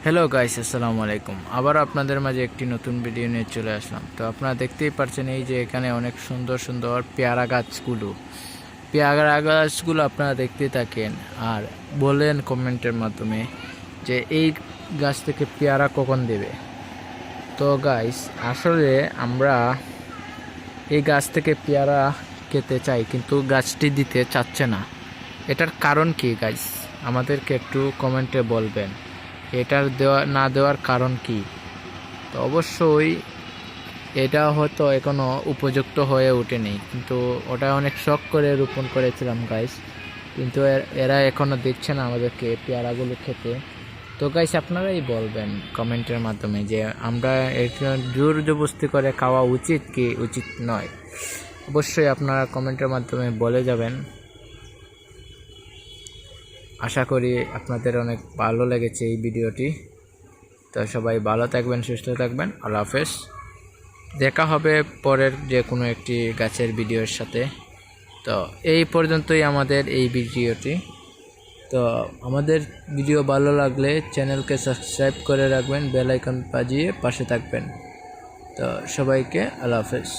Hello guys, আসসালামু আলাইকুম। আবার আপনাদের মাঝে একটি নতুন ভিডিও নিয়ে চলে আসলাম। তো আপনারা দেখতেই পাচ্ছেন এই যে এখানে অনেক সুন্দর সুন্দর পেয়ারা গাছগুলো আপনারা দেখতে থাকেন আর বলেন কমেন্টের মাধ্যমে যে এই গাছ থেকে পেয়ারা কখন দেবে। তো গাইস, আসলে আমরা এই গাছ থেকে পেয়ারা খেতে চাই, কিন্তু গাছটি দিতে চাচ্ছে না। এটার কারণ কি গাইস, আমাদেরকে একটু কমেন্টে বলবেন এটার না দেওয়ার কারণ কি। তো অবশ্যই এটা হয়তো এখনও উপযুক্ত হয়ে ওঠেনি, কিন্তু ওটা অনেক শখ করে রোপণ করেছিলাম গাইস, কিন্তু এরা এখনও দিচ্ছে না আমাদেরকে পেয়ারাগুলো খেতে। তো গাইস, আপনারাই বলবেন কমেন্টের মাধ্যমে যে আমরা এটা জোর জবরদস্তি করে খাওয়া উচিত কি উচিত নয়। অবশ্যই আপনারা কমেন্টের মাধ্যমে বলে যাবেন। আশা করি আপনাদের অনেক ভালো লেগেছে এই ভিডিওটি। তো সবাই ভালো থাকবেন, সুস্থ থাকবেন। আল্লাহ হাফেজ। দেখা হবে পরের যে কোনো একটি গাছের ভিডিওর সাথে। তো এই পর্যন্তই আমাদের এই ভিডিওটি। তো আমাদের ভিডিও ভালো লাগলে চ্যানেলকে সাবস্ক্রাইব করে রাখবেন, বেল আইকন বাজিয়ে পাশে থাকবেন। তো সবাইকে আল্লাহ হাফেজ।